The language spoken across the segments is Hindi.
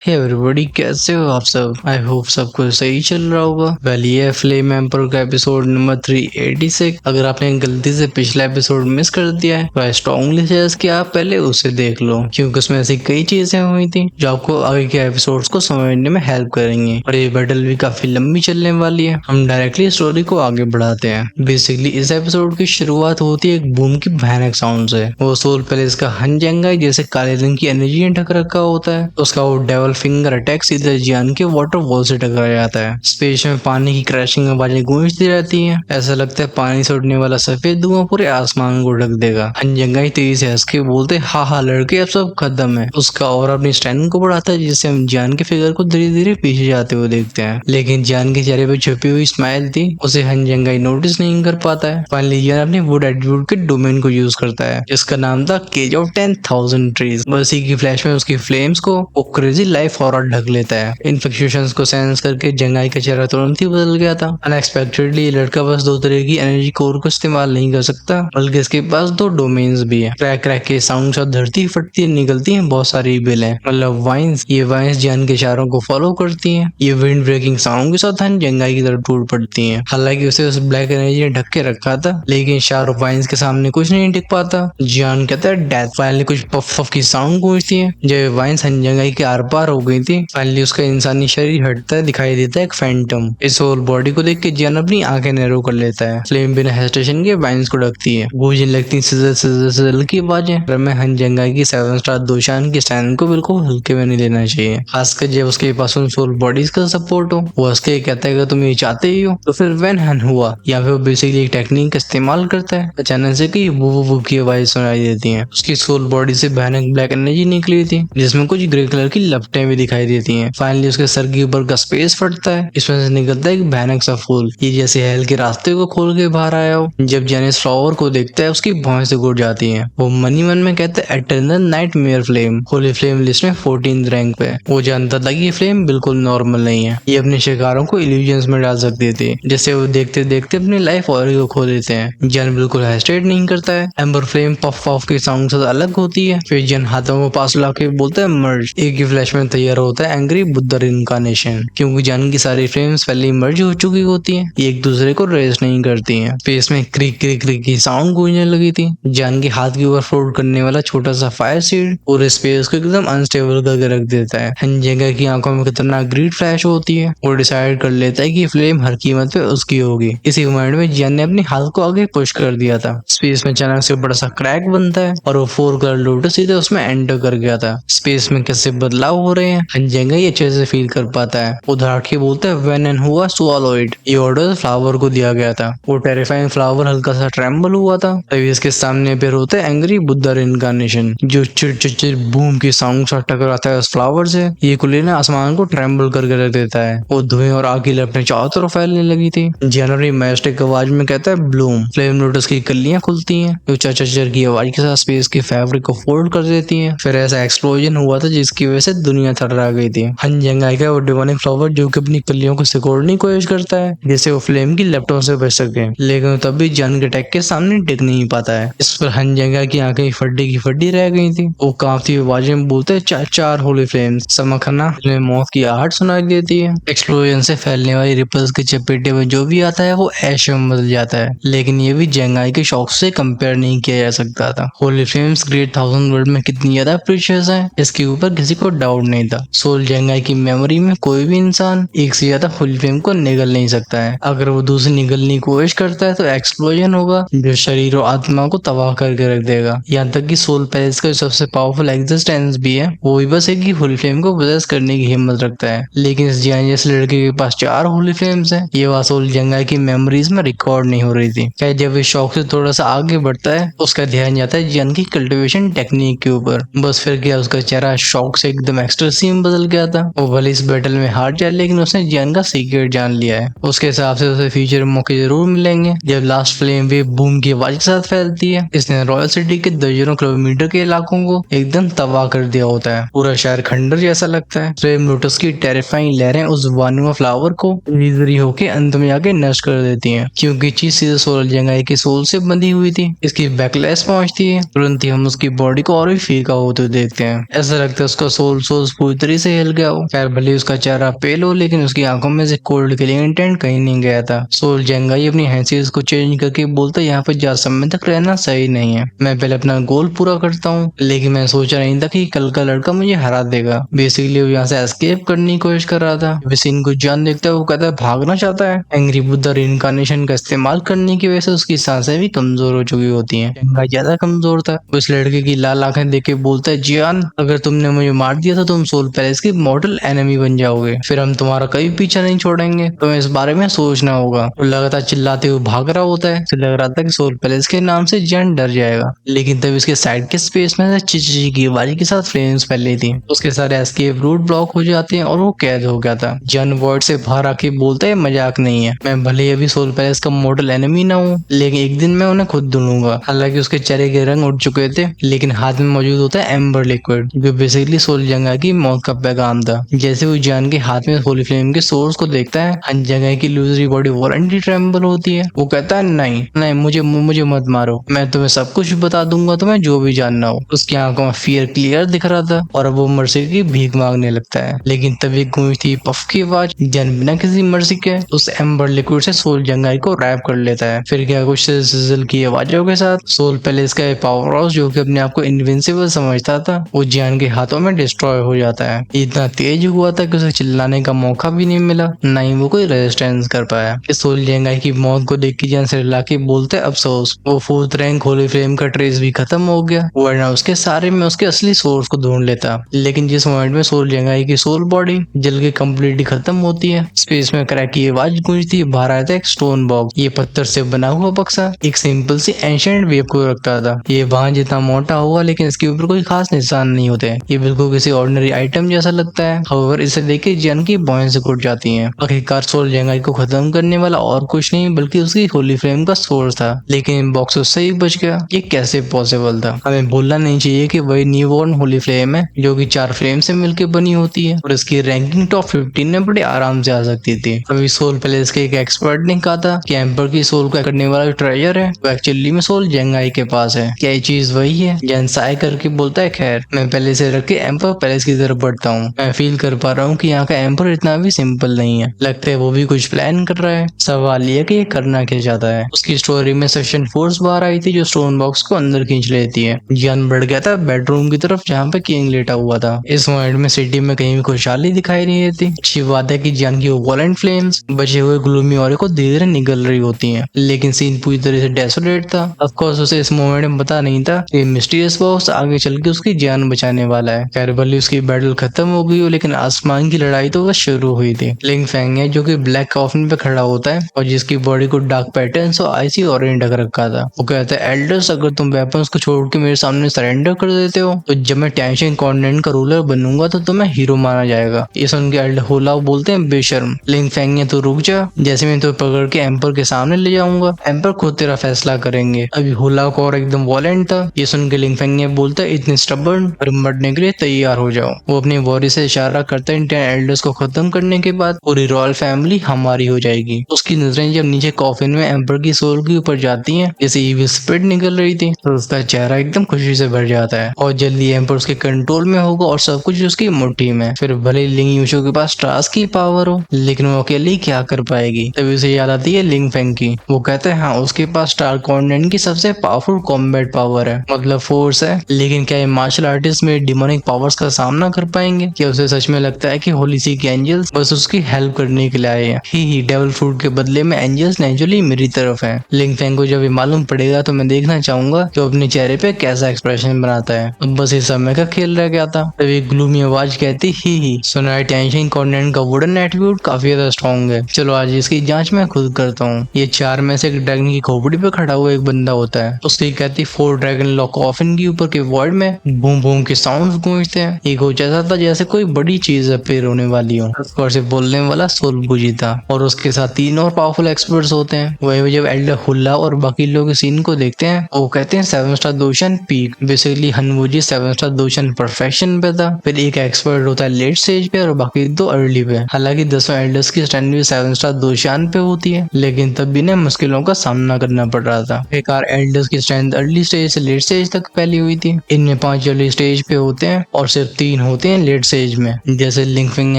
हे एवरीबॉडी, कैसे हो आप सब। आई होप सब कुछ सही चल रहा होगा। वेल, ये फ्लेम एम्पर का एपिसोड नंबर 386। अगर आपने गलती से पिछला एपिसोड मिस कर दिया है तो आई स्ट्रांगली सजेस्ट कि आप पहले उसे देख लो, क्योंकि उसमें ऐसी कई चीजें हुई थी जो आपको आगे के एपिसोड्स को समझने में हेल्प करेंगी। और ये बैटल भी काफी लंबी चलने वाली है। हम डायरेक्टली स्टोरी को आगे बढ़ाते हैं। बेसिकली इस एपिसोड की शुरुआत होती है एक बूम की भयानक साउंड से। वो सोल पैलेस का हनजेंगाई जैसे काले रंग की एनर्जी ढक रखा होता है। उसका वो डेवल फिंगर अटैक सीधे जियान के वाटर वॉल से टकरा जाता है। स्पेस में पानी की क्रैशिंग आवाजें गूंजती रहती हैं। ऐसा लगता है पानी से उड़ने वाला सफेद धुआं पूरे आसमान को ढक देगा। हनजेंगाई तेजी से हंस के बोलते, हाँ हाँ लड़के, अब सब खत्म है। उसका और अपनी स्ट्रेंथ को बढ़ाता है, जिससे हम जियान के फिगर को धीरे धीरे पीछे जाते हुए देखते हैं। लेकिन जियान के चेहरे पे छुपी हुई स्माइल थी, उसे हनजेंगाई नोटिस नहीं कर पाता है। फाइनली जियान अपने वुड एट्रीब्यूट के डोमेन को यूज करता है, जिसका नाम था केज ऑफ 10,000 ट्रीज। बस ही की फ्लैश में उसकी फ्लेम्स को वो क्रेजी लाइफ हॉरर ढक लेता है। इन फ्लक्चुएशंस को सेंस करके जंगाई का चेहरा तुरंत ही बदल गया था। अनएक्सपेक्टेडली लड़का बस दो तरह की एनर्जी कोर को इस्तेमाल नहीं कर सकता, बल्कि इसके पास दो डोमेन्स भी है। क्रैक क्रैक के साउंड से धरती फटती निकलती है बहुत सारी बेलें, मतलब वाइन्स। ये वाइन्स जियान के इशारों को फॉलो करती हैं। ये विंड ब्रेकिंग साउंड के साथ जंगाई की तरफ टूट पड़ती हैं। हालांकि उसे उस ब्लैक एनर्जी ने ढक के रखा था, लेकिन शार्प वाइन्स के सामने कुछ नहीं टिक पाता। जियान कहता है डेथ। फाइनली कुछ पफ पफ की साउंड गूंजती है। जब वाइन्स जंगाई के आर पार हो गई थी, फाइनली उसका इंसानी शरीर हटता है, दिखाई देता है एक फैंटम। इस होल बॉडी को देख के जियान अपनी आंखें नैरो कर लेता है। फ्लेम बिना हेजिटेशन के वाइन्स को ढकती है। गूंजने लगती सिजल सिजल सिजल की आवाजें। पर मैं हनजंगाई की 7 स्टार दोशान की स्टैंड को बिल्कुल हल्के में नहीं लेना चाहिए, खासकर जब उसके पास उन सोल बॉडीज का सपोर्ट हो। वो हंस के कहता है कि तुम ये चाहते ही हो, तो फिर व्हेन हन हुआ। या फिर वो बेसिकली एक टेक्निक का इस्तेमाल करता है। अचानक से कई वो वो की आवाज सुनाई देती है। उसकी सोल बॉडी से भयानक ब्लैक एनर्जी निकली थी, जिसमें कुछ ग्रे कलर की लपटें भी दिखाई देती हैं। फाइनली उसके सर के ऊपर का स्पेस फटता है। इसमें से निकलता है एक भयानक सा फूल, ये जैसे हेल के रास्ते को खोल के बाहर आया हो। जब जेनिस फ्लावर को देखता है, उसकी भौं से घुट जाती है। वो मनी मन में कहता है eternal nightmare flame, Holi flame list में 14th रैंक पे। वो जानता था कि ये फ्लेम बिल्कुल नॉर्मल नहीं है, ये अपने शिकारों को इल्यूजन्स में डाल सकती थी, जिससे वो देखते देखते अपनी लाइफ और को खो देते हैं। जन बिल्कुल हेजिटेट नहीं करता है। एम्बर फ्लेम पफ पफ के साउंड से अलग होती है। फिर जन हाथों को पास लाके बोलता है मर्ज। एक ही फ्लैश में तैयार होता है एंग्री बुद्धा इनकारनेशन, क्योंकि जन की सारी फ्लेम्स पहले ही मर्ज हो चुकी होती हैं। ये एक दूसरे को रेस्ट नहीं करती हैं। स्पेस में क्रिक क्रिक क्रिक की साउंड गूंजने लगी थी। जन के हाथ के ऊपर फ्लोट करने वाला छोटा सा फायर सीड पूरे स्पेस को एकदम अनस्टेबल करके रख देता है। हनजेंगाई की आंखों में खतरनाक ग्रीड फ्लैश होती है। वो डिसाइड कर लेता है कि फ्लेम हर कीमत पे उसकी होगी। इसी माइंड में जियान ने अपने हाथ को आगे पुश कर दिया था। स्पेस में अचानक से बड़ा सा क्रैक बनता है और वो 4 कलर लोटस सीधे उसमें एंटर कर गया था। स्पेस में कैसे बदलाव हो रहे हैं हनजेंगाई अच्छे से फील कर पाता है। उधर के बोलता है व्हेन एंड हुआ swallow it। ये ऑर्डर फ्लावर को दिया गया था। वो टेरिफाइंग फ्लावर हल्का सा ट्रेम्बल हुआ था। तभी इसके सामने फिर होता है एंग्री बुद्धा इनकारनेशन, जो चिड़ चिड़ चिड़ बूम की साउंड सा टकराता है उस फ्लावर से। ये कुली ने आसमान को ट्रेम्बल करके रख देता है। वो धुएं और आग की लपटें चारों तरफ फैलने लगी थी। जनवरी मैस्टिक आवाज में कहता है ब्लूम। फ्लेम लोटस की कलियां खुलती हैं, जो चचर की आवाज के साथ स्पेस की फैब्रिक को फोल्ड कर देती हैं। फिर ऐसा एक्सप्लोजन हुआ था जिसकी वजह से दुनिया थर्रा गई थी। हनजेंगाई का वो डिवानिक फ्लावर जो कि अपनी कलियों को सिकोड़ने की कोशिश करता है, जिससे वो फ्लेम की लपटों से बच सके, लेकिन तब भी जन के अटैक के सामने टिक नहीं पाता है। इस पर हनजेंगाई की आंखें फड्डी की फड्डी रह गई थी। वो कांपती आवाजें में बोलते हैं चार होली फ्लेम्स समखना में मौत की आहट सुनाई देती है। एक्सप्लोजन से फैलने वाली रिपल्स के चपेटे में जो भी आता है वो ऐश में बदल जाता है, लेकिन ये भी जेंगाई के शौक से कंपेयर नहीं किया जा सकता था। होली फ्लेम्स ग्रेट 1000 वर्ल्ड में कितनी ज्यादा प्रीशियस है, इसके ऊपर किसी को डाउट नहीं था। सोल जेंगाई की मेमोरी में कोई भी इंसान एक से ज्यादा होली फ्लेम को निगल नहीं सकता है। अगर वो दूसरी निगलने की कोशिश करता है तो एक्सप्लोजन होगा जो शरीर और आत्मा को तबाह करके रख देगा। यहाँ तक कि सोल पैलेस का सबसे पावरफुल एग्जिस्टेंस भी है, वो भी बस एक ही होली फ्लेम को पोजेस करने की हिम्मत रखता है। लेकिन इस जियान जैसे लड़के के पास 4 होली फ्लेम्स है। ये बात सोल जेंगाई की मेमोरीज में रिकॉर्ड नहीं हो रही थी। क्या जब इस शौक से थोड़ा सा आगे बढ़ता है, उसका ध्यान जाता है जियान की कल्टीवेशन टेक्निक के ऊपर। बस फिर क्या उसका चेहरा शौक से एकदम एक्सट्रीम बदल गया था। वो भले इस बैटल में हार जाए, लेकिन उसने जियान का सीक्रेट जान लिया है। उसके हिसाब से उसे फ्यूचर में मौके जरूर मिलेंगे जब लास्ट फ्लेम वेव बूम की आवाज के साथ फैलती है। इसने रॉयल सिटी के दर्जनों किलोमीटर के इलाकों को एकदम तबाह कर दिया होता है। पूरा शहर खंडर जैसा लगता है। फ्लेम लोटस की टेरिफाइंग लहरें उस वानुआ फ्लावर को इजीली होके अंत में जाके नष्ट कर देती हैं, क्योंकि चीज सीधे सोल जेंगाई की सोल से बंधी हुई थी। इसकी बैकलैश पहुंचती है, तुरंत ही हम उसकी बॉडी को और भी फीका होते देखते हैं। ऐसा लगता है उसका सोल पूरी तरह से हिल गया हो। खैर भले उसका चेहरा पेल हो, लेकिन उसकी आंखों में से कोल्ड किलिंग इंटेंट कहीं नहीं गया था। सोल जंगाई अपनी हैसियत को चेंज करके बोलता यहाँ पर ज्यादा समय तक रहना सही नहीं है, मैं पहले अपना गोल पूरा करता हूँ। लेकिन मैं सोचा नहीं था कि कल का लड़का मुझे हरा देगा। बेसिकली वो यहाँ से एस्केप करने की कोशिश कर रहा था। वसीन को जान देखता है, वो कहता है भागना चाहता है। एंग्री बुद्धा रिइंकार्नेशन का इस्तेमाल करने की वजह से उसकी सांसें भी कमजोर हो चुकी होती हैं। जंगाई ज्यादा कमजोर था। वो इस लड़के की लाल आंखें देख के बोलता है, जियान अगर तुमने मुझे मार दिया तो तुम सोल पैलेस के मॉडल एनिमी बन जाओगे, फिर हम तुम्हारा कभी पीछा नहीं छोड़ेंगे, तुम्हें इस बारे में सोचना होगा। वो लगातार चिल्लाते हुए भाग रहा होता है। उसे लग रहा था कि सोल पैलेस के नाम से जियान डर जाएगा, लेकिन तब इसके साइड के स्पेस में से चिची की आवाज के साथ फ्लेम्स फैल रही थी। उसके सारे एस्केप रूट ब्लॉक हो जाते हैं और वो कैद हो गया था। जियान वॉइड से बाहर आके बोलता है, मजाक नहीं है, मैं भले ही अभी सोल पैलेस का मॉडल एनिमी ना हूँ, लेकिन एक दिन मैं उन्हें खुद ढूंढूंगा। हालांकि उसके चेहरे के रंग उड़ चुके थे, लेकिन हाथ में मौजूद होता है एम्बर लिक्विड, जो बेसिकली सोल जंगा की मौत का पैगाम था। जैसे वो जियान के हाथ में होली फ्लेम के सोर्स को देखता है, हन जगह की लूजरी बॉडी वॉलंटरी ट्रेम्बल होती है। वो कहता है, नहीं नहीं, मुझे मत मारो, मैं तुम्हें सब कुछ बता दूंगा, तुम्हें जो भी जानना हो। उसकी आंखों में फियर क्लियर दिख रहा था और अब वो मर्सी की भीख मांगने लगता है। लेकिन तभी गूंजती पफ की आवाज जियान बिना किसी मर्जी के उस एम्बर लिक्विड से सोल जंगाई को रैप कर लेता है। फिर क्या कुछ सिजल की आवाजों के साथ सोल पैलेस का पावर हाउस, जो कि अपने आप को इनविंसिबल समझता था, वो जियान के हाथों में डिस्ट्रॉय हो जाता है। इतना तेज हुआ था कि उसे चिल्लाने का मौका भी नहीं मिला, न ही वो कोई रेजिस्टेंस कर पाया। इस सोल जंगाई की मौत को देख के जियान सिरला के बोलते अफसोस, वो 4th रैंक होली फ्लेम का ट्रेस भी खत्म हो गया, वरना उसके सारे में उसके असली सोर्स को ढूंढ लेता। लेकिन जिस मोमेंट में सोल जंगाई की सोल बॉडी जल के कम्प्लीटली खत्म होती है, स्पेस में क्रैक की आवाज गूंजती है। बाहर आया था एक स्टोन बॉक्स। ये पत्थर से बना हुआ बक्सा एक सिंपल सी एंशिएंट वेब को रखता था। ये वहां जितना मोटा हुआ, लेकिन इसके ऊपर कोई खास निशान नहीं होते। ये बिल्कुल किसी ऑर्डिनरी आइटम जैसा लगता है। हाउएवर इसे देख के जियान की भौहें से उठ जाती हैं। आखिरकार सोल जंगाई को खत्म करने वाला और कुछ नहीं बल्कि उसकी होली फ्लेम का सोर्स था, लेकिन बॉक्स उससे ही बच गया। ये कैसे पॉसिबल था? हमें भूलना नहीं चाहिए कि वही न्यूबॉर्न होली फ्लेम है, जो कि 4 फ्लेम से मिलकर बनी होती है और इसकी रैंकिंग टॉप 15 में बड़े आराम से आ सकती थी। अभी सोल पैलेस के एक एक्सपर्ट ने कहा था कि एम्पर की सोल को करने वाला ट्रेजर है वो एक्चुअली में सोल जंगाई के पास है। क्या ये चीज वही है? जैन साय करके बोलता है, खैर मैं पहले से रख के एम्पर पैलेस की तरफ बढ़ता हूँ। मैं फील कर पा रहा हूँ कि यहाँ का एम्पर इतना भी सिंपल नहीं है, लगता है वो भी कुछ प्लान कर रहा है। सवाल ये कि ये करना क्या चाहता है। उसकी स्टोरी में सेक्शन फोर्स बाहर आई थी, जो स्टोन बॉक्स को अंदर खींच लेती है। जियान बढ़ गया था बेडरूम की तरफ, जहाँ पे किंग लेटा हुआ था। इस मोमेंट में सिटी में कहीं भी खुशहाली दिखाई नहीं देती। अच्छी बात है कि जियान की वॉलेंट फ्लेम्स बचे हुए ग्लूमी ऑरे को धीरे धीरे निगल रही होती हैं, लेकिन सीन पूरी तरह से डेसोलेट था। ऑफ कोर्स उसे इस मोमेंट में पता नहीं था कि मिस्टीरियस बॉक्स आगे चल के उसकी जान बचाने वाला है। खैर भले उसकी बैटल खत्म हो गई हो, लेकिन आसमान की लड़ाई तो बस शुरू हुई थी। लिंग फेंग है, जो कि ब्लैक कॉफिन पे खड़ा होता है और जिसकी बॉडी को डार्क पैटर्न्स और आइसी ऑरेंज ढक रखा था। वो कहता है, एल्डर्स अगर तुम वेपन्स को छोड़ के मेरे सामने सरेंडर कर देते हो तो जब मैं टैंशियन कॉन्टिनेंट का रूलर बनूंगा तो तुम्हें हीरो माना जाएगा। ये सुन के एल्डर होला बोलते हैं, बेशर्म लिंग फेंग है, तो रुक जा, जैसे मैं तो पकड़ के एम्पर के सामने ले जाऊंगा, एम्पर खुद तेरा फैसला करेंगे। अभी होला को और एकदम वॉलेंट था। ये सुन के लिंग फेंग बोलता है, इतने स्टबर्न और मरने के लिए तैयार हो जाओ। वो अपनी वॉरी से इशारा करता है, 10 एल्डर्स को खत्म करने के बाद पूरी रॉयल फैमिली हमारी हो जाएगी। उसकी नजरें जब नीचे कॉफिन में एम्पर की सोल के ऊपर जाती हैं, जैसे ईविल स्पिरिट निकल रही थी, तो उसका चेहरा एकदम खुशी से भर जाता है और जल्दी एम्पर उसके कंट्रोल में होगा और सब कुछ उसकी मुट्ठी में। फिर भले लिंग यूशो के पास ट्रास की पावर हो, लेकिन वो अकेली क्या कर पाएगी। तभी उसे याद आती है लिंग फेंग की। वो कहते हैं, हाँ उसके पास स्टार कॉन्टिनेंट की सबसे पावरफुल कॉम्बैट पावर है, मतलब फोर्स है, लेकिन क्या ये मार्शल आर्टिस्ट में डिमोनिक पावर्स का सामना कर पाएंगे? क्या उसे सच में लगता है कि होली सी के एंजल्स बस उसकी हेल्प करने के लिए आए हैं? ही डेविल फ्रूट के बदले में एंजल्स नेचुरली मेरी तरफ है। लिंग फेंग को जब ये मालूम पड़ेगा तो मैं देखना चाहूंगा कि वो अपने चेहरे पे कैसा एक्सप्रेशन बनाता है। अब बस इस समय का खेल रह गया था। तभी ग्लूमी आवाज कहती, ही सुनाई टेंशन कॉन्टिनेंट का वुडन एट्रीब्यूट काफी ज्यादा स्ट्रॉन्ग है, चलो आज इसकी जांच मैं खुद करता हूँ। ये 4 में से एक ड्रैगन की खोपड़ी पे खड़ा हुआ एक बंदा होता है। उसकी कहती 4 ड्रैगन लॉ कॉफिन के ऊपर के वॉइड में बूम बूम के साउंड गूंजते हैं। ये कुछ ऐसा था जैसे कोई बड़ी चीज अपीयर होने वाली हो। और से बोलने वाला सोल बुजी था और उसके साथ 3 और पावरफुल एक्सपर्ट्स होते हैं। वही जब एल्डर हुल्ला और बाकी लोग इस सीन को देखते हैं, वो कहते हैं 7 स्टार दोशन पीक। बेसिकली हनवुजी 7 स्टार दोशन परफेक्शन पे था। फिर एक एक्सपर्ट होता है लेट स्टेज पे और बाकी 2 अर्ली पे। हालांकि 10 एल्डर्स की स्टैंड भी 7 स्टार दोशान पे होती है, लेकिन तब भी ने मुश्किलों का सामना करना पड़ रहा था। बेकार एल्डर्स की स्ट्रेंथ अर्ली स्टेज से लेट स्टेज तक फैली हुई थी। इनमें 5 अर्ली स्टेज पे होते हैं और सिर्फ 3 होते हैं लेट स्टेज में, जैसे लिंकफिंग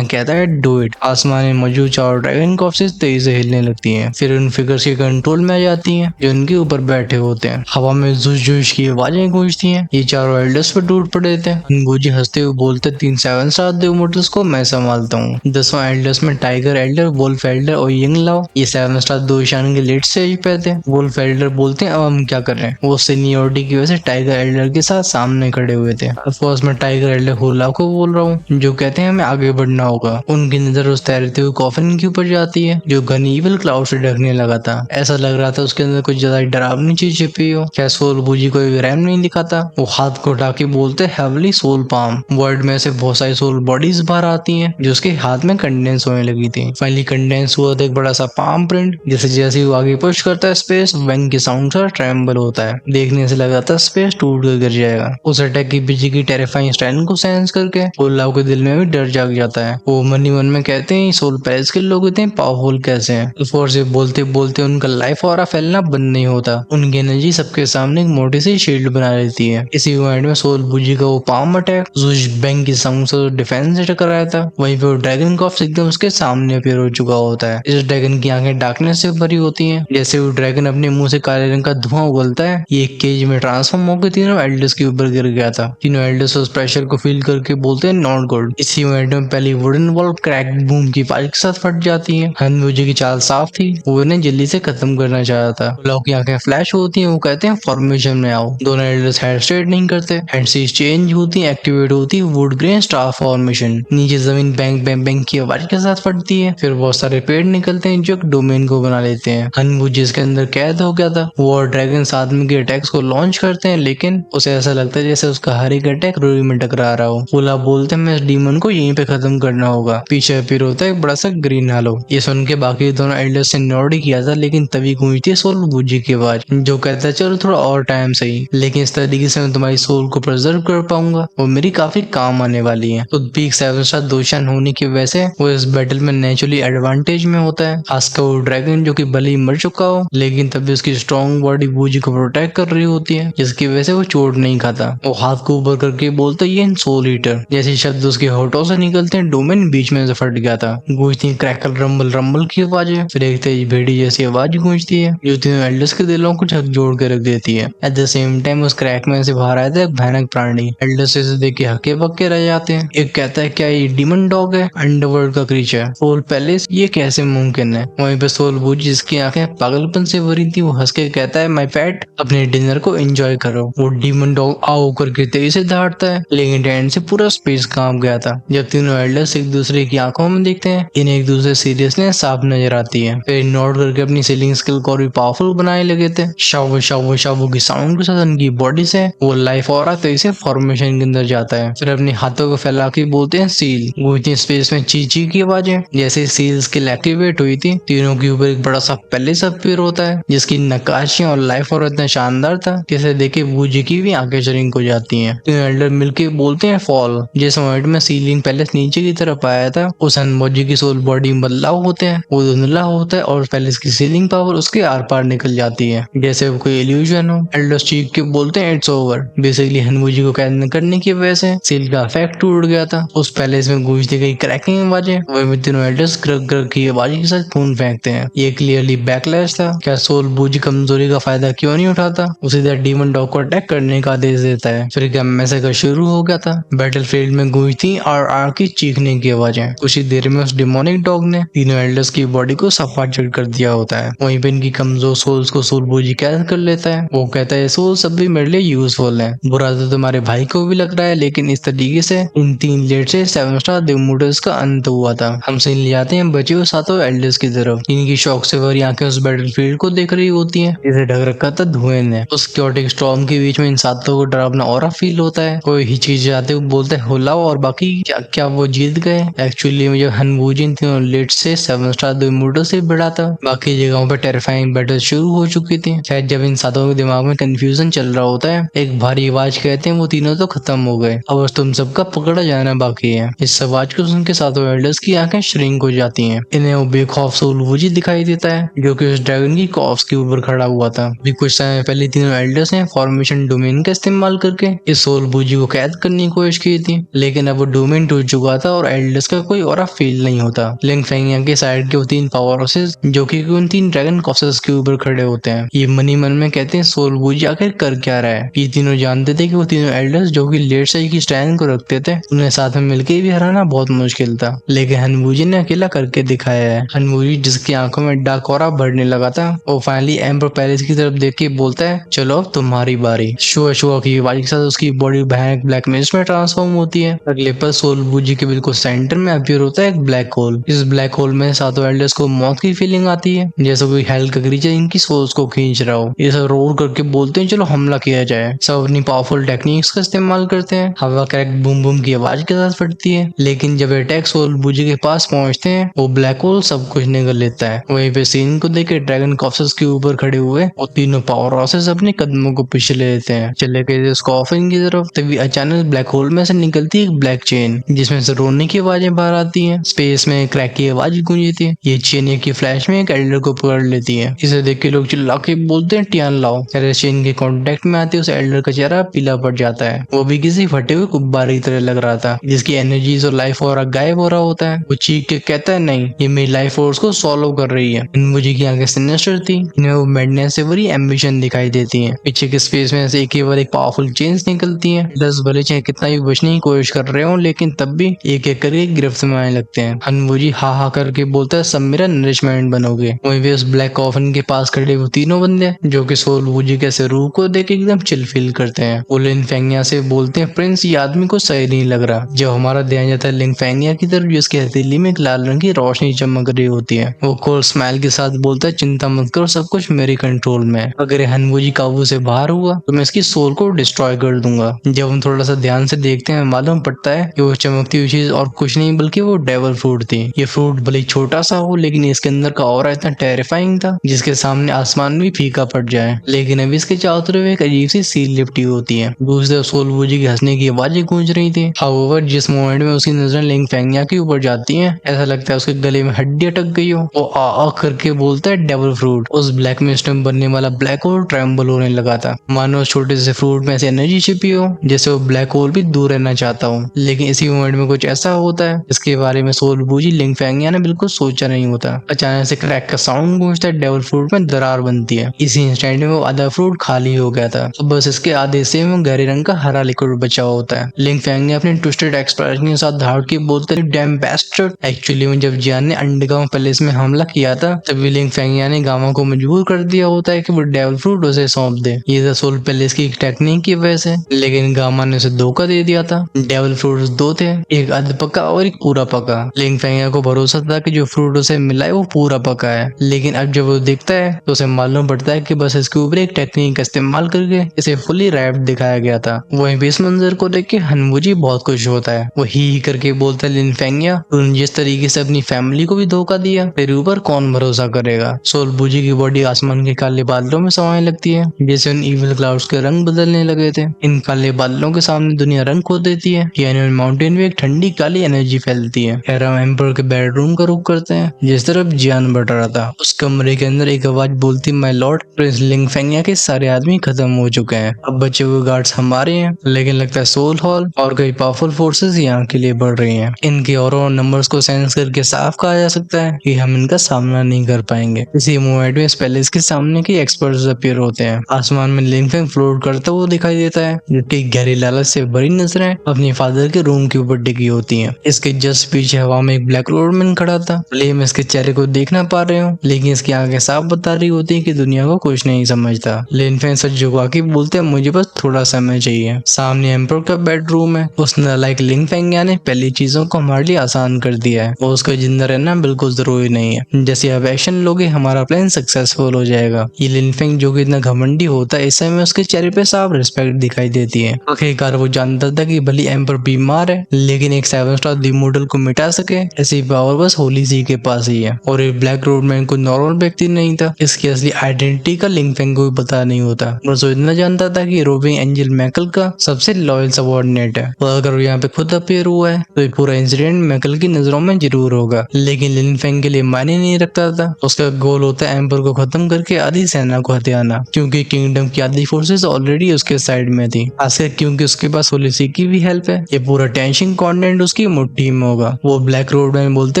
कहता है डू इट। आसमान में मौजूद चारों ड्रैगन कॉर्प्सेस तेजी से हिलने लगती हैं, फिर उन फिगर्स के कंट्रोल में आ जाती हैं जो उनके ऊपर बैठे होते हैं। हवा में जुश जुश की आवाजें गूंजती हैं। ये चारों एल्डर्स पर टूट पड़े थे। हनबुजी हंसते हुए बोलते 3 7 स्टार दो इमोर्टल्स को मैं संभालता हूँ। 10वां एल्डर्स में टाइगर एल्डर, वुल्फ एल्डर और यंग लाओ ये 7 स्टार दो ईशान के लेट स्टेज पे थे। वुल्फ एल्डर बोलते हैं अब हम क्या कर रहे हैं। वो सीनियोरिटी की वजह से टाइगर एल्डर के साथ सामने खड़े हुए थे। ऑफकोर्स मैं टाइगर एल्डर हुला को बोल रहा हूँ, जो कहते हैं हमें आगे बढ़ना होगा। उनकी नजर उस तैरते हुए कॉफिन के ऊपर जाती है जो घन ईविल क्लाउड से ढकने लगा था। ऐसा लग रहा था उसके अंदर कुछ ज्यादा डरावनी चीज छिपी हो। क्या सोल बूजी कोई रैम नहीं दिखाता। वो हाथ को उठा के बोलते हेवली सोल पाम। वर्ल्ड में से बहुत सारी सोल बॉडीज बाहर आती हैं जो उसके हाथ में कंडेंस होने लगी थी। फाइनली कंडेंस हुआ था एक बड़ा सा पाम प्रिंट। जैसे जैसे वो आगे पुश करता है स्पेस वेंग के साउंड से ट्रेम्बल होता है। देखने से लगा था स्पेस टूट कर गिर जाएगा। उस अटैक की पीछे की टेरिफाइंग स्टैंड को सेंस करके उल्लाह के दिल में भी डर जाग जाता है। वो मन ही मन में कहते हैं सोल पैलेस के लोग इतने पावरफुल कैसे हैं। फोर्स से बोलते बोलते उनका लाइफ ऑरा फैलना बंद नहीं होता। उनकी एनर्जी सबके सामने एक मोटी सी शील्ड बना लेती है। इसी मोमेंट में सोल बूजी का वो पाम अटैक जुश बैंग की साउंड से डिफेंस से टकराया था। वहीं पे वो ड्रैगन कॉर्प्स एकदम उसके सामने अपीयर हो चुका होता है। इस ड्रैगन की आंखें डार्कनेस से भरी होती हैं। जैसे वो ड्रैगन अपने मुंह से काले रंग का धुआं उगलता है। ये एक केज में ट्रांसफॉर्म होकर तीनों एल्डर्स के ऊपर गिर गया था। तीनों एल्डर्स उस प्रेशर को फील करके बोलते हैं नॉट गुड। इसी मोमेंट में पहली वुडन वॉल क्रैक बूम की आवाज के साथ फट जाती है। हनबुजी की चाल साफ थी, वो इन्हें जल्दी से खत्म करना चाहता था। लॉ की आंखें फ्लैश होती हैं। वो कहते हैं फॉर्मेशन में आओ। दोनों एल्डर्स हेड स्ट्रेट नहीं करते। हैंडसीज चेंज होती है, एक्टिवेट होती है वुड ग्रेन स्टार फॉर्मेशन। नीचे जमीन बैंग बैंग बैंग की आवाज के साथ फटती है। फिर बहुत सारे पेड़ निकलते हैं जो एक डोमेन को बना लेते हैं। हनबुजी इसके अंदर कैद हो गया था। वो और ड्रैगन आदमी के अटैक्स को लॉन्च करते हैं, लेकिन उसे ऐसा लगता है जैसे उसका हर एक अटैक रूई में टकरा रहा हो। फूला बोलते हैं मैं इस डीमन को यहीं पे खत्म करना होगा। पीछे अपीयर होता है एक बड़ा सा ग्रीन हालो। ये सुन के बाकी दोनों एल्डर्स ने नॉड किया था, लेकिन तभी गूंजती है सोल बूजी की आवाज जो कहता है चलो थोड़ा और टाइम सही, लेकिन इस तरीके से मैं तुम्हारी सोल को प्रिजर्व कर पाऊंगा। वो मेरी काफी काम आने वाली है। तो पीक 7 स्टार दोशान होने की वजह से वो इस बैटल में नेचुरली एडवांटेज में होता है। खासकर वो ड्रैगन जो कि भले ही मर चुका हो, लेकिन तभी उसकी स्ट्रॉन्ग बॉडी बूजी को प्रोटेक्ट कर रही होती है, जिसकी वजह से वो चोट नहीं खाता। वो हाथ को ऊपर करके बोलता है ये सोल हीटर। जैसे शब्द उसके होठों से निकलते हैं डोमेन बीच में से फट गया था। गूंजती क्रैकल रंबल रंबल की आवाज है। फिर एक तेज भेड़ी जैसी आवाज गूंजती है जो तीनों एल्डर्स के दिलों को झकझोर के रख देती है। एट द सेम टाइम उस क्रैक में से बाहर आया था एक भयानक प्राणी। एल्डर्स इसे देख के हक्के बक्के रह जाते हैं। एक कहता है क्या ये डीमन डॉग है, अंडरवर्ल्ड का क्रीचर, सोल पैलेस, ये कैसे मुमकिन है। वहीं पे सोल बूजी जिसकी आंखें पागलपन से भरी थी, वो हंस के कहता है माय पेट अपने डिनर को एंजॉय करो। वो डीमन डॉग आओ करके तेजी से दौड़ता है, लेकिन एंड से पूरा स्पेस कांप गया था। जब तीनों एल्डर्स एक दूसरे की आंखों में देखते हैं, इन्हें एक दूसरे सीरियसनेस साफ नजर आती है। फिर नोट करके अपनी सीलिंग स्किल को और भी पावरफुल बनाने लगे थे। शावो शावो शावो की साउंड के साथ उनकी बॉडी से वो लाइफ और तेजी से फॉर्मेशन के अंदर जाता है। फिर अपने हाथों को फैला के बोलते हैं सील। वो इतनी स्पेस में ची ची की आवाजें। जैसे सील स्किल एक्टिवेट हुई थी, तीनों के ऊपर एक बड़ा सा पैलेस अपीयर होता है जिसकी नक्काशियां और लाइफ और इतना शानदार था जिसे देखे बूजी की भी आंखें श्रिंक हो जाती हैं। तीनों एल्डर मिलके बोलते हैं फॉल। जिस मोमेंट में सीलिंग पैलेस नीचे की तरफ आया था, उस हनबुजी की सोल बॉडी में बदलाव होते हैं। वो धुंधला होता है और पैलेस की सीलिंग पावर उसके आर पार निकल जाती है, जैसे वो कोई इल्यूजन हो। एल्डर्स चीख के बोलते हैं इट्स ओवर। बेसिकली हनबुजी को कैद न करने की वजह से सील का इफेक्ट टूट गया था। उस पैलेस में गूंजती गई क्रैकिंग आवाजें, वही तीनों एल्डर्स ग्रग ग्रग की आवाज के साथ खून फेंकते हैं। ये क्लियरली बैकलैश था। क्या सोल बूजी कमजोरी का फायदा क्यों नहीं उठाता, उसे डीमन डॉग को अटैक करने का आदेश देता है। फिर क्या मैसेकर शुरू हो गया था। बैटलफील्ड में गूंजती आर की चीखने की आवाजें। कुछ ही देर में उस डिमोनिक डॉग ने तीनों एल्डर्स की बॉडी को सफा चढ़ कर दिया होता है। वहीं पे इनकी कमजोर सोल्स को सोल बूजी कैद कर लेता है। वो कहता है सोल सब भी मेरे लिए यूजफुल है। बुरा तो तुम्हारे भाई को भी लग रहा है, लेकिन इस तरीके से इन 3 लेट से 7 स्टार दिवमूटर्स का अंत हुआ था। हम सीन ले जाते हैं बचे हुए सातों एल्डर्स की तरफ। इनकी शौक से भरी आंखें उस बैटलफील्ड को देख रही होती हैं जिसे ढक रखा था धुएं ने। उस क्योटिक स्टॉर्म के बीच में इन सातों को डरावना ऑरा फील होता है। कोई हिचकिचाते हुए बोलते हैं हुलाओ और बाकी क्या वो जीत गए। एक्चुअली मुझे हनबुजी इन तीनों लेट से 7 स्टार दिवमूटर से भिड़ा था। बाकी जगहों पर टेरिफाइंग बैटल शुरू हो चुकी थी। शायद जब इन सातों के दिमाग में कंफ्यूजन चल रहा होता है, एक भारी आवाज कहते हैं वो तीनों तो खत्म हो गए, अब बस तुम सबका पकड़ा जाना बाकी है। इस आवाज को सुन के सातों एल्डर्स की आंखें श्रिंक हो जाती हैं। इन्हें वो बेखौफ सोल बूजी दिखाई देता है जो कि उस ड्रैगन की कॉप्स के ऊपर खड़ा हुआ था। अभी कुछ समय पहले तीनों एल्डर्स ने फॉर्मेशन डोमेन का इस्तेमाल करके इस सोल बूजी को कैद करने की कोशिश की की थी, लेकिन अब वो डोमेन टूट चुका था और एल्डर्स का कोई और फील नहीं होता। लिंग फेंगिया के साइड के वो 3 पावर हाउसेस जो कि उन 3 ड्रैगन कॉसेस के ऊपर खड़े होते हैं, ये मनी मन में कहते हैं सोल बूजी आखिर कर क्या रहा है। ये तीनों जानते थे कि वो तीनों एल्डर्स जो कि लेट साइड की स्टैंड को रखते थे, उन्हें साथ में मिलकर भी हराना बहुत मुश्किल था, लेकिन हनबूजी ने अकेला करके दिखाया है। हनबूजी जिसकी आंखों में डार्क ऑरा बढ़ने लगा था, वो फाइनली एम्पर पैलेस की तरफ देख के बोलता है चलो अब तुम्हारी बारी। शुआ शुआ की आवाज के साथ उसकी बॉडी भयानक ब्लैक मिस्ट में ट्रांसफॉर्म होती है। अगले पर सोल बूजी के बिल्कुल सेंटर में अपीयर होता है एक ब्लैक होल। इस ब्लैक होल में सातों एल्डर्स को मौत की फीलिंग आती है, जैसे कोई हेल का क्रीचर इनकी सोल्स को खींच रहा हो। ये सब रोर करके बोलते हैं चलो हमला किया जाए। सब अपनी पावरफुल टेक्निक्स का इस्तेमाल करते हैं। हवा क्रैक बूम बूम की आवाज के साथ फटती है, लेकिन जब अटैक सोल बूजी के पास पहुंचते हैं, वो ब्लैक होल सब कुछ निगल लेता है। वहीं पे सीन को देख के ड्रैगन कॉफिस के ऊपर खड़े हुए वो तीनों पावर हाउसेस अपने कदमों को पीछे ले लेते हैं। चले गए उस कॉफिन की तरफ, तभी अचानक ब्लैक होल में से निकलती है एक ब्लैक चेन, जिसमें से रोने की आवाजें बाहर आती हैं। स्पेस में क्रैक की आवाज गूंजी थी। ये चेन एक ही फ्लैश में एक एल्डर को पकड़ लेती है। इसे देख के लोग चिल्ला के बोलते हैं टियान लाओ। चेन के कांटेक्ट में आते उस एल्डर का चेहरा पीला पड़ जाता है। वो भी किसी फटे हुए गुब्बारे की तरह लग रहा था, जिसकी एनर्जीज और लाइफ और गायब हो रहा होता है। वो चीख के कहता है नहीं, ये मेरी लाइफ फोर्स को सॉल्व कर रही है। मुझे की आंखें सिनिस्टर थी, इनमें वो मैडनेस से भरी एम्बिशन दिखाई देती है। पीछे के स्पेस में से केवल एक पावरफुल चेन्स निकलती है। 10 भले चाहे कितना भी बचने की कोशिश कर रहे हो, लेकिन तब भी एक एक करके गिरफ्त में आने लगते हैं। हनबूजी हा हा करके बोलता है सब मेरा नरिशमेंट बनोगे। वहीं पे उस ब्लैक कॉफिन के पास खड़े वो तीनों बंदे जो कि सोल बूजी के रूह को देख एकदम चिल फील करते हैं। वो लिन फेंगिया से बोलते हैं प्रिंस ये आदमी को सही नहीं लग रहा। जब हमारा ध्यान जाता है लिंग फेंगिया की तरफ, जिसकी हथेली में एक लाल रंग की रोशनी चमक रही होती है। वो कोल स्माइल के साथ बोलता है चिंता मत करो, सब कुछ मेरे कंट्रोल में है। अगर हनबूजी काबू से बाहर हुआ तो मैं इसकी सोल को डिस्ट्रॉय कर दूंगा। जब हम थोड़ा सा ध्यान से देखते हैं, मालूम पड़ता है कि वो चमकती हुई चीज और कुछ नहीं बल्कि वो डेविल फ्रूट थी। ये फ्रूट भले छोटा सा हो, लेकिन इसके अंदर का ऑरा इतना टेरिफाइंग था जिसके सामने आसमान भी फीका पड़ जाए। लेकिन अभी इसके चारों तरफ एक अजीब सी सील लिपटी होती है। दूसरे सोल बूजी की हंसने की आवाजें गूंज रही थी। हाउएवर जिस मोमेंट में उसकी नजर लिंग फेंगिया के ऊपर जाती है, ऐसा लगता है उसके गले में हड्डी अटक गई हो। वो आ करके बोलता है डेविल फ्रूट। उस ब्लैक मिस्ट में बनने वाला ब्लैक होल ट्रेम्बल होने लगा था, मानो उस छोटे से फ्रूट में ऐसी एनर्जी छिपी हो, जैसे वो ब्लैक होल भी दूर रहना चाहता हो। लेकिन इसी मोमेंट में कुछ ऐसा होता है इसके बारे में सोल बूजी लिंग फेंगिया ने बिल्कुल सोचा नहीं होता। अचानक से क्रैक का साउंड गूंजता है, डेविल फ्रूट में दरार बनती है। इसी इंस्टेंट में वो आधा फ्रूट खाली हो गया था। अब बस इसके आधे से वो गहरे रंग का हरा लिक्विड बचा होता है। लिंग फेंगिया अपने ट्विस्टेड एक्सप्रेशन के साथ धाड़ के बोलते हैं डैम बेस्टर्ड। एक्चुअली में जब जियान ने अंडरग्राउंड पैलेस में हमला किया था, तभी लिंग फेंगिया ने गामा को मजबूर कर दिया होता है कि वो डेविल फ्रूट उसे सौंप दे। ये सोल पैलेस की टेक्निक की वजह से, लेकिन गामा ने उसे धोखा दे दिया था। डेविल फ्रूट 2 थे, एक अध पका और एक पूरा पका। लिंग फेंगिया को भरोसा था कि जो फ्रूट उसे मिला है वो पूरा पका है, लेकिन अब जब वो देखता है तो उसे मालूम पड़ता है कि बस इसके ऊपर एक टेक्निक का इस्तेमाल करके इसे फुली रैप्ड दिखाया गया था। वहीं पे इस मंजर को देख के हनबूजी बहुत खुश होता है। वो ही करके बोलता है लिन फेंगिया तूने जिस तरीके से अपनी फैमिली को भी धोखा दिया, तेरे ऊपर कौन भरोसा करेगा। सोल बूजी की बॉडी आसमान के काले बादलों में समाने लगती है, जैसे उन इविल क्लाउड्स के रंग बदलने लगे थे। इन काले बादलों के सामने दुनिया रंग खो देती है। कैनियन माउंटेन में एक ठंडी काली एनर्जी फैलती है। हम एम्पर के बेडरूम का रुख करते हैं, जिस तरफ जियान बढ़ रहा था। उस कमरे के अंदर एक आवाज बोलती माय लॉर्ड, प्रिंस लिंग फेंगिया के सारे आदमी खत्म हो चुके हैं, अब बचे हुए गार्ड्स हमारे हैं। लेकिन लगता है सोल हॉल और कई पावरफुल फोर्सेस यहाँ के लिए बढ़ रही हैं। इनके और नंबर्स को सेंस करके साफ कहा जा सकता है कि हम इनका सामना नहीं कर पाएंगे। इसी मोमेंट में इस पैलेस के सामने के एक्सपर्ट्स अपीयर होते हैं। आसमान में लिंग फेंग फ्लोट करता हुआ दिखाई देता है, जिसकी गहरी लालच से भरी नजरें अपने फादर के रूम के ऊपर टिकी होती हैं। इसके जस्ट पीछे हवा में एक ब्लैक रोडमैन खड़ा था। भले हम इसके चेहरे को देख ना पा रहे हो, लेकिन इसकी आंखें साफ बता रही होती है कि दुनिया को कुछ नहीं समझता। लिन फेंग सच झुका के बोलते हैं मुझे बस थोड़ा समय चाहिए। सामने एम्पर का बेडरूम है। उस नालायक लिंग फेंगिया ने पहली चीजों को हमारे लिए आसान कर दिया है। वो उसका जिंदा रहना बिल्कुल जरूरी नहीं है, जैसे आप एक्शन लोगे हमारा प्लान सक्सेसफुल हो जाएगा। ये लिन फेंग जो कि इतना घमंडी होता है, इस समय उसके चेहरे पे साफ रिस्पेक्ट दिखाई देती है। आखिरकार वो जानता था कि भले एम्पर बीमार है, लेकिन एक 7 स्टार दी मॉडल को मिटा सके ऐसी पावर बस होली सी के पास ही है। और एक ब्लैक रोडमैन को नॉर्मल व्यक्ति नहीं था, इसकी असली आइडेंटिटी का लिंग फेंग को भी पता नहीं होता। बस वो इतना जानता था कि रोविंग एंजल मैकल का सबसे लॉयल सबऑर्डिनेट है, और अगर वो यहाँ पे खुद अपीयर हुआ है तो ये पूरा इंसिडेंट मैकल की नजरों में जरूर होगा। लेकिन लिन फेंग के लिए मायने नहीं रखता था। उसका गोल होता है एम्पर को खत्म करके आधी सेना को हथियाना, क्योंकि किंगडम की आधी फोर्सेस ऑलरेडी उसके साइड में थी। खासकर क्योंकि उसके पास होलिसी की भी हेल्प है। ये पूरा टेंशन कंटेंट उसकी मुट्ठी में होगा। वो ब्लैक रोड में बोलते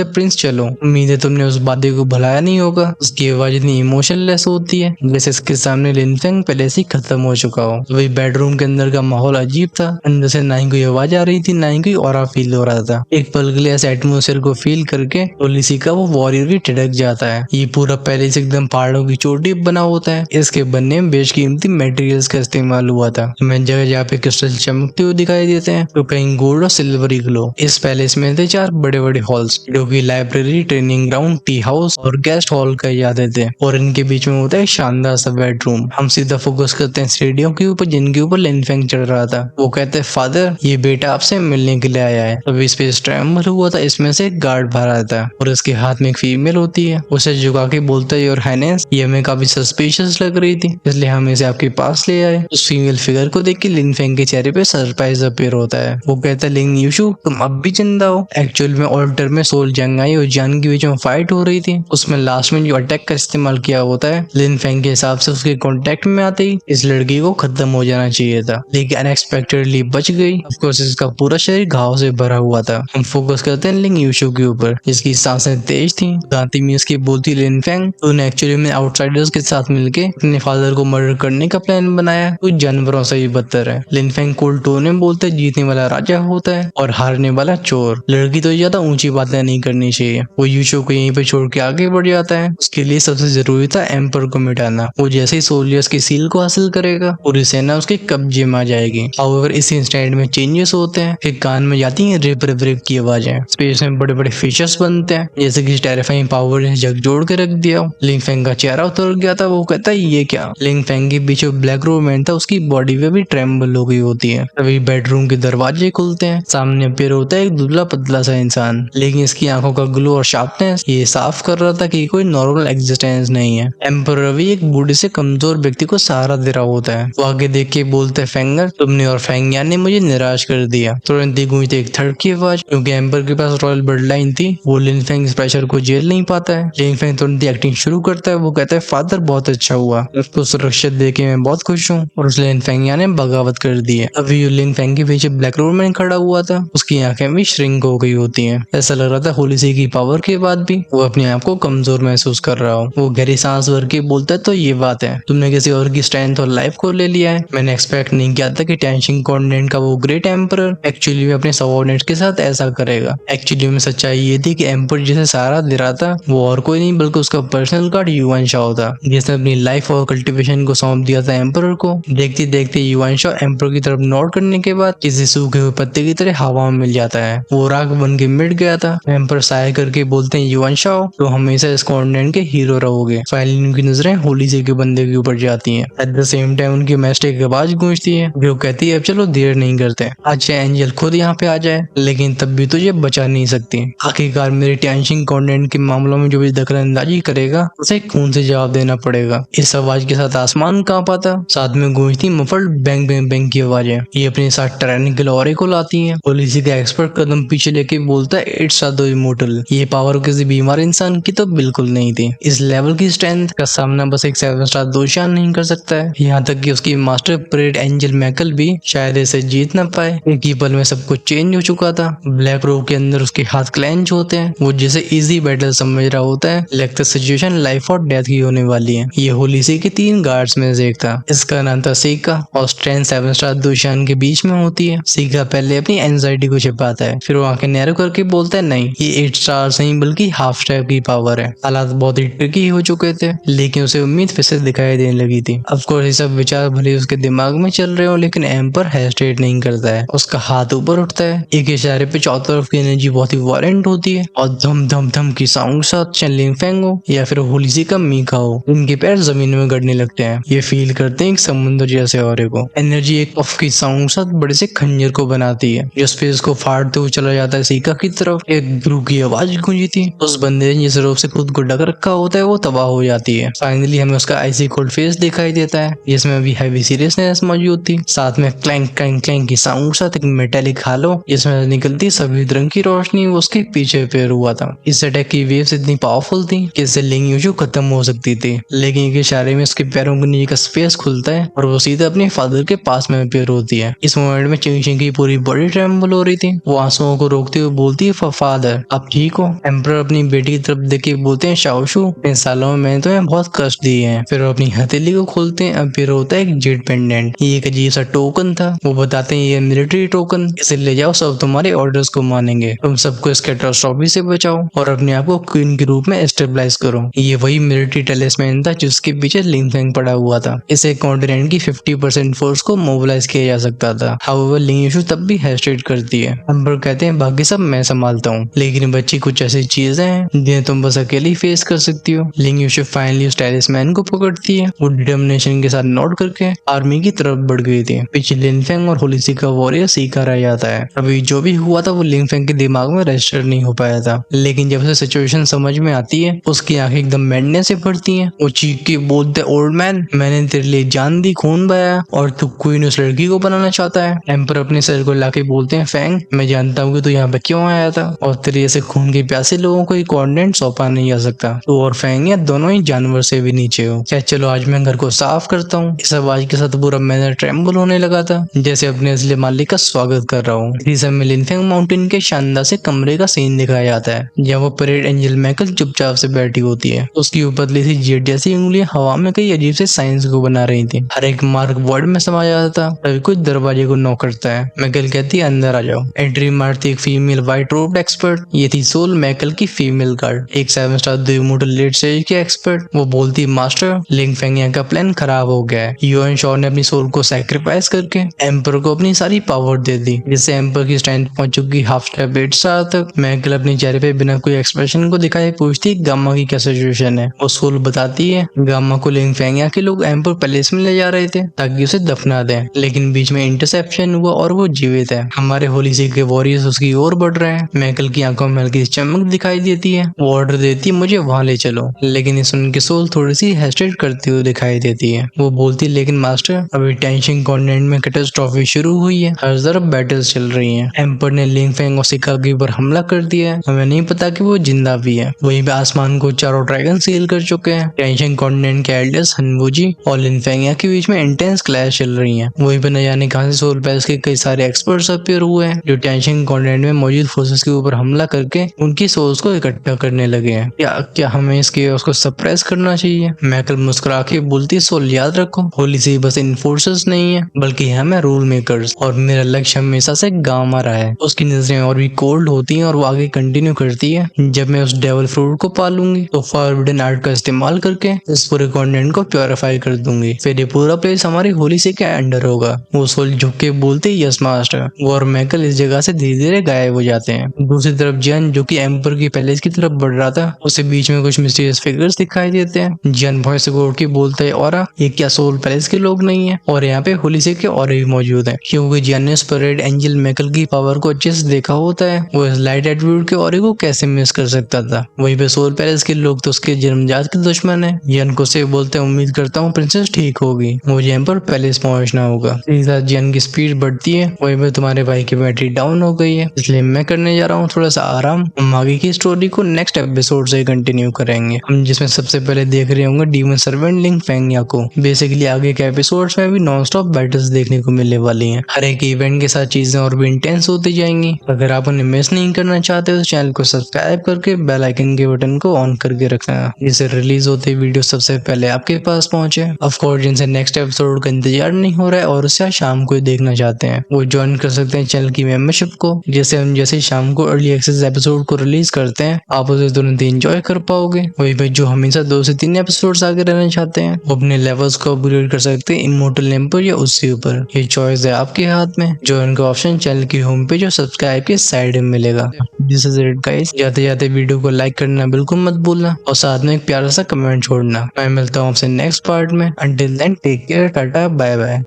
हैं प्रिंस चलो, उम्मीद है तुमने उस बादे को भुलाया नहीं होगा। उसकी आवाज इतनी इमोशनलेस होती है जैसे इसके सामने लिन फेंग पहले से ही खत्म हो चुका हो। वही बेडरूम के अंदर का माहौल अजीब था, अंदर से ना ही कोई आवाज आ रही थी ना ही कोई ऑरा फील हो रहा था। एक पल के लिए ऐसे एटमोसफेयर को फील करके पुलिसी का वो वॉरियर भी ठिठक जाता है। ये पूरा पहले से एकदम पहाड़ों की चोटी बना होता है। इसके बनने में बेशकीमती मटेरियल्स का इस्तेमाल हुआ था। हमें जगह जहाँ पे क्रिस्टल चमकते हुए दिखाई देते हैं तो कहीं गोल्ड और सिल्वरी ग्लो। इस पैलेस में थे 4 बड़े बड़े हॉल्स जो कि library, training ground, tea house और गेस्ट हॉल कहे जाते थे, और इनके बीच में होता है एक शानदार सा बेडरूम। हम सीधा फोकस करते हैं सीढ़ियों के ऊपर जिनके ऊपर लिन फेंग चढ़ रहा था। वो कहते हैं फादर ये बेटा आपसे मिलने के लिए आया है। तभी स्पेस ट्रैवल हुआ था, इसमें से एक गार्ड बाहर आता है और उसके हाथ में एक फीमेल होती है। उसे झुका के बोलता है योर हाइनेस, ये हमें काफी सस्पिशियस लग रही थी इसलिए हम इसे आपके पास ले आए। उस फीमेल फिगर को देख के लिन फेंग के चेहरे पे सरप्राइज अपीयर होता है। वो कहता है लिंग यूशु तुम अब भी जिंदा हो। एक्चुअल में ऑल्टर में सोल जंगाई और जान के बीच में फाइट हो रही थी, उसमें लास्ट में जो अटैक का इस्तेमाल किया होता है लिन फेंग के हिसाब से उसके कांटेक्ट में आते ही इस लड़की को खत्म हो जाना चाहिए था, लेकिन अनएक्सपेक्टेडली बच गई। ऑफ कोर्स इसका पूरा शरीर घाव से भरा हुआ था। हम फोकस करते हैं लिंग यूशु के ऊपर, जिसकी सांसें तेज थी। दांती में इसकी बोलती लिन फेंग तूने एक्चुअली में आउटसाइडर्स के साथ मिलके अपने फादर को मर्डर करने का प्लान बनाया, कुछ जानवरों से भी बदतर है। लिन फेंग कोल्ड टोन में बोलते जीतने वाला राजा होता है और हारने वाला चोर। लड़की तो ज्यादा ऊंची बातें नहीं करनी चाहिए। वो यूशु को यहीं पे छोड़ के आगे बढ़ जाता है। उसके लिए सबसे जरूरी था एम्पर को मिटाना। वो जैसे ही सोल्जर्स की सील को हासिल करेगा पूरी सेना उसके कब्जे में आ जाएगी। हाउएवर इस इंस्टेंट में चेंजेस होते हैं, फिर कान में जाती हैं रिप रिप रिप की आवाजें। स्पेस में बड़े बड़े फिशर्स बनते हैं जैसे कि टेरिफाइंग पावर ने जग जोड़ के रख दिया। लिंग फेंग का चेहरा उतर गया था। वो कहता है ये क्या। लिंग फेंग के पीछे ब्लैक रोमैन था, उसकी बॉडी पे भी ट्रेम्बल हो गई होती है। तभी बेडरूम के दरवाजे खुलते हैं, सामने अपीयर होता है एक दुबला पतला सा इंसान, लेकिन इसकी आंखों का ग्लो और शार्पनेस ये साफ कर रहा था कि कोई नॉर्मल एग्जिस्टेंस नहीं है। एम्पर रवि एक बूढ़े से कमजोर व्यक्ति को सहारा दे रहा होता है। वो आगे देख के बोलते हैं फेंगर तुमने और फेंगयान ने मुझे निराश कर दिया। तुरंत ही गूंजती एक थर्ड की आवाज। क्योंकि एम्पर के पास रॉयल ब्लड लाइन थी वो लिन फेंग इस प्रेशर को झेल नहीं पाता है। लिन फेंग तुरंत ही एक्टिंग शुरू करता है। वो कहता है फादर बहुत अच्छा हुआ, उसको सुरक्षित देके मैं बहुत खुश हूँ। और उस लिन फेंगयान ने बगावत कर दी है। अभी लिन फेंग के पीछे ब्लैक रोमैन खड़ा हुआ था, उसकी आंखें भी श्रिंक हो गई होती हैं। ऐसा लग रहा था होली सी की पावर के बाद भी वो अपने आप को कमजोर महसूस कर रहा हो। वो गहरी सांस भर के बोलता है तो ये बात है, तुमने किसी और की स्ट्रेंथ और लाइफ को ले लिया है। मैंने एक्सपेक्ट नहीं किया था कि टेंशिंग कॉन्टिनेंट का वो ग्रेट एम्परर एक्चुअली में अपने सबऑर्डिनेट के साथ ऐसा करेगा। एक्चुअली में सच्चाई ये थी कि एम्पर जिसे सहारा दे रहा था वो और कोई नहीं बल्कि उसका पर्सनल गार्ड युआन शाओ था, जिसने अपनी लाइफ और कल्टीवेशन को सौंप दिया था एम्परर को। देखते देखते युआन शाओ एम्पर की तरफ नोट करने के बाद किसी सूखे हुए पत्ते की तरह हवा में मिल जाता है। वो राख बन के मिट गया था। एम्पर साय करके बोलते हैं युआन शाओ तो हमेशा इस कॉन्टिनेंट के हीरो रहोगे। फाइनली उनकी नजरें होली सी के बंदे के ऊपर जाती हैं। एट द सेम टाइम उनकी मैस्टिक की आवाज गूंजती है जो कहती है अब चलो देर नहीं करते, आज चाहे एंजल खुद यहाँ पे आ जाए लेकिन तब भी तुझे बचा नहीं सकती। आखिरकार मेरे टेंशिंग कॉन्टिनेंट के मामलों में जो भी दखलंदाजी करेगा उसे खून से जवाब देना पड़ेगा। इस आवाज के साथ आसमान कांपा था। साथ में गूंजती मुफल्ड बैंग बैंग बैंग की आवाजें ये अपने साथ टायरेनिकल ऑरे को लाती हैं। पुलिस का एक्सपर्ट कदम पीछे लेके बोलता है इट्स अ इमोर्टल। ये पावर किसी बीमार इंसान की तो बिल्कुल नहीं थी। इस लेवल की स्ट्रेंथ का सामना बस एक 7 स्टार दोशान नहीं कर सकता है। यहाँ तक कि उसकी मास्टर परेड एंजल मैकल भी शायद इसे जीत ना पाए। एक ही पल में सब कुछ चेंज हो चुका था। ब्लैक रो के अंदर उसके हाथ क्लेंच होते हैं। वो जिसे इजी बैटल समझ रहा होता है लगता सिचुएशन लाइफ और डेथ की होने वाली है। ये होली सी के 3 गार्ड्स में से एक था। इसका नाम था सीका और स्ट्रेंथ 7 स्टार दोशान के बीच में होती है। सीका पहले अपनी एंजाइटी को छिपाता है, फिर वो आंखें नैरो करके बोलता है नहीं ये 8 स्टार्स नहीं बल्कि हाफ स्टार की पावर है। हालात बहुत ही ट्रिकी हो चुके थे लेकिन उसे उम्मीद फिर से दिखाई देने लगी थी। ऑफ कोर्स ये सब विचार भले उसके दिमाग में चल रहे हो लेकिन एम्पर हेजिटेट नहीं करता है। उसका हाथ ऊपर उठता है, एक इशारे पे चारों तरफ की एनर्जी बहुत ही वायलेंट होती है और धम धम धम की साउंड साथ चाहे लिन फेंग हो या फिर होली सी का मीका हो उनके पैर जमीन में गड़ने लगते हैं। ये फील करते हैं एक समुद्र जैसे औरे को। एनर्जी एक पफ की साउंड साथ बड़े से खंजर को बनाती है जो स्पेस को फाड़ते हुए चला जाता है सीका की तरफ। एक ग्रू की आवाज गूंजी थी। उस बंदे ने जिस रूप से खुद को ढक रखा होता है वो तबाह हो जाती है। फाइनली हमें उसका आइसी कोल्ड फेस दिखाई देता है जिसमें अभी हैवी सीरियसनेस मौजूद थी। साथ में क्लैंक क्लैंक क्लैंक की साउंड साथ एक मेटेलिक हालो जिसमें निकलती सफेद रंग की रोशनी वो उसके पीछे पैर हुआ था। इस अटैक की वेव्स इतनी पावरफुल थी कि इससे लिंग यूशु खत्म हो सकती थी, लेकिन एक इशारे में उसके पैरों के नीचे का स्पेस खुलता है और वो सीधा अपने फादर के पास में पैर होती है। इस मोमेंट में चेंजिंग की पूरी बॉडी ट्रेम्बल हो रही थी। वो आंसुओं को रोकते हुए बोलती है, फादर आप ठीक हो? एम्पर अपनी बेटी की तरफ देख के बोलते हैं, शाओशू इन सालों में मैंने तुम्हें बहुत कष्ट दिए हैं। फिर वो अपनी हथेली को खोलते हैं, अब फिर होता है एक जेड पेंडेंट। ये एक अजीब सा टोकन था। वो बताते हैं ये मिलिट्री टोकन, इसे ले जाओ, सब तुम्हारे ऑर्डर्स को मानेंगे। तुम सबको इस कैटास्ट्रॉफी से बचाओ और अपने आप को क्वीन के रूप में स्टेबलाइज करो। ये वही मिलिट्री टेलिस्मैन था जिसके पीछे लिंग फेंग पड़ा हुआ था। इसे कॉन्टिनेंट की 50% फोर्स को मोबिलाइज किया जा सकता था। हाउएवर लिंग यशु तब भी हेजिटेट करती है। एम्बर कहते हैं बाकी सब मैं संभालता हूँ, लेकिन बच्ची कुछ ऐसी चीजें हैं जिन्हें तुम बस अकेले ही फेस कर सकती हो। लिंग यशु फाइनली उस टेलिस्मैन को पकड़ती है। वो डिटर्मिनेशन के साथ नोट करके आर्मी की तरफ बढ़ गई थी। पीछे लिन फेंग और होलिसी का वॉरियर सीखा रह जाता है। अभी जो भी हुआ था वो लिन फेंग के दिमाग में रजिस्टर नहीं हो पाया था, लेकिन जब उसे सिचुएशन समझ में आती है उसकी आंखें एकदम मैडनेस से भरती हैं। वो चीख के बोलते, ओल्ड मैन मैंने तेरे लिए जान दी, खून बहाया और तू क्वीन उस लड़की को बनाना चाहता है। एम्पर अपने सर को लाके बोलते हैं, फैंग मैं जानता हूँ कि तू यहाँ पे क्यों आया था और तेरे जैसे खून के प्यासे लोगों को कोऑर्डिनेट सौंपा नहीं जा सकता। तू और फैंग या दोनों ही जानवर से भी नीचे हो। क्या चलो आज मैं घर को साफ करता हूँ। इस आवाज के साथ पूरा मैदान ट्रेम्बल होने लगा था, जैसे अपने असली मालिक का स्वागत कर रहा हूँ। इसी समय लिनफेंग माउंटेन के शानदार से कमरे का सीन दिखाया जाता है, जहाँ वो परेड एंजल मैकल चुपचाप से बैठी होती है। उसकी पतली सी जेट जैसी उंगलियां हवा में कई अजीब से साइंस को बना रही थी। हर एक मार्क वर्ड में समा जाता था। तभी कोई दरवाजे को नॉक करता है। मैकल कहती है, अंदर आ जाओ। एंट्री मारती एक फीमेल व्हाइट रोब एक्सपर्ट। ये थी सोल मैकल की फीमेल गार्ड, एक 7 स्टार द्विमोटल लेट स्टेज की एक्सपर्ट। वो बोलती, मास्टर लिंग फेंग का प्लान खराब हो गया है। युएन शॉ ने अपनी सोल को सैक्रिफाइस करके एम्पर को अपनी सारी पावर दे दी, जिससे एम्पर की स्ट्रेंथ पहुंच चुकी हाफ स्टेप 8 स्टार तक। मैकल अपने चेहरे पे बिना कोई एक्सप्रेशन को दिखाए पूछती, गामा की क्या सिचुएशन है। वो सोल बताती है, गामा को लिंग फेंग के लोग एम्पर पैलेस में ले जा रहे थे ताकि उसे दफना दें, लेकिन बीच में इंटरसेप्शन हुआ और वो जीवित है। हमारे होली सी के वॉरियर्स उसकी ओर बढ़ रहे हैं। मैकल की आंखों में हल्की चमक दिखाई देती है। वो ऑर्डर देती है, मुझे वहां ले चलो, लेकिन ये सुन के सोल थोड़ी सी हेजिटेट करती हुई दिखाई देती है। वो बोलती, लेकिन मास्टर अभी टेंशन कॉन्टिनेंट में कैटास्ट्रॉफी शुरू हुई है, हर तरफ बैटल्स चल रही हैं। एम्पर ने लिंग फेंग और शिकागो पर हमला कर दिया है, हमें नहीं पता कि वो जिंदा भी है। वहीं पे आसमान को चारों ड्रैगन सील कर चुके हैं। टेंशन कॉन्टिनेंट के एल्डर्स हनवुजी और लिन फेंग के बीच में इंटेंस क्लैश चल रही है। वहीं पे न जाने कहां से सोल पैलेस के कई सारे एक्सपर्ट्स अपीयर हुए हैं, जो टेंशन कॉन्टिनेंट में मौजूद फोर्सेस के ऊपर हमला करके उनकी सोल्स को इकट्ठा करने लगे हैं। क्या हमें इस केओस को सप्रेस करना चाहिए? मैकल मुस्कुरा के बोलती, सोल याद रखो, होली सी बस इन्फोर्सर्स नहीं है बल्कि हम है रूल मेकर्स, और मेरा लक्ष्य हमेशा से गामा रहा है। उसकी नजरें और भी कोल्ड होती हैं और वो आगे कंटिन्यू करती है, जब मैं उस डेवल फ्रूट को पालूंगी तो फॉरबिडन आर्ट का इस्तेमाल करके इस पूरे कॉन्टिनेंट को प्योरीफाई कर दूंगी, फिर ये पूरा प्लेस हमारी होली सी के अंडर होगा। वो सोल झुक के बोलते, यस मास्टर। वो और मैकल इस जगह से धीरे धीरे गायब हो जाते हैं। दूसरी तरफ जन, जो कि एम्पर की पैलेस की तरफ बढ़ रहा था, उसे बीच में कुछ मिस्टीरियस फिगर्स दिखाई देते हैं। जन वॉइस को उठ के बोलता है, और ये क्या सोल पैलेस के लोग नहीं है? और यहाँ पे होली से के और भी मौजूद है, क्योंकि जन ने उस परेड एंजल मैकल की पावर को अच्छे से देखा होता है। वो इस लाइट एट्रीब्यूट के और को कैसे मिस कर सकता था? वहीं पे सोल पैलेस के लोग तो उसके जन्मजात के दुश्मन है। जन को से बोलते हैं, उम्मीद करता हूँ प्रिंसेस ठीक होगी, मुझे एम्पर पैलेस पहुंचना होगा। जन की स्पीड बढ़ती है। वहीं पे तुम्हारे भाई की बैटरी डाउन हो गई है, इसलिए मैं करने जा रहा हूँ थोड़ा सा आराम। हम आगे की स्टोरी को नेक्स्ट एपिसोड से कंटिन्यू करेंगे, हम जिसमें सबसे पहले देख रहे होंगे डीमन सर्वेंट लिंग फेंग को। बेसिकली आगे के एपिसोड्स में भी नॉन स्टॉप बैटल्स देखने को मिलने वाली हैं। हर एक इवेंट के साथ चीजें और भी इंटेंस होती जाएंगी। अगर आप उन्हें मिस नहीं करना चाहते तो चैनल को सब्सक्राइब करके बेल आइकन के बटन को ऑन करके रखना, जिससे रिलीज होते वीडियो सबसे पहले आपके पास पहुंचे। ऑफ कोर्स जिनसे नेक्स्ट एपिसोड का इंतजार नहीं हो रहा है और उसे शाम को देखना चाहते हैं, वो ज्वाइन कर सकते हैं चैनल की मेंबरशिप को, जैसे हम जैसे शाम को अर्ली एक्सेस एपिसोड को रिलीज करते हैं आप उसे तुरंत एंजॉय कर पाओगे। वही पे जो हमेशा 2 से 3 एपिसोड्स आगे रहना चाहते हैं वो अपने लेवल्स को अपग्रेड कर सकते हैं इमोर्टल नेम पर या उससे ऊपर। ये चॉइस है आपके हाथ में। ज्वाइन का ऑप्शन चैनल की होम पेज और सब्सक्राइब के साइड में मिलेगा। This is it guys. जाते जाते वीडियो को लाइक करना बिल्कुल मत भूलना और साथ में एक प्यारा सा कमेंट छोड़ना। मैं मिलता हूँ आपसे नेक्स्ट पार्ट में। Until then take care, tata, bye bye.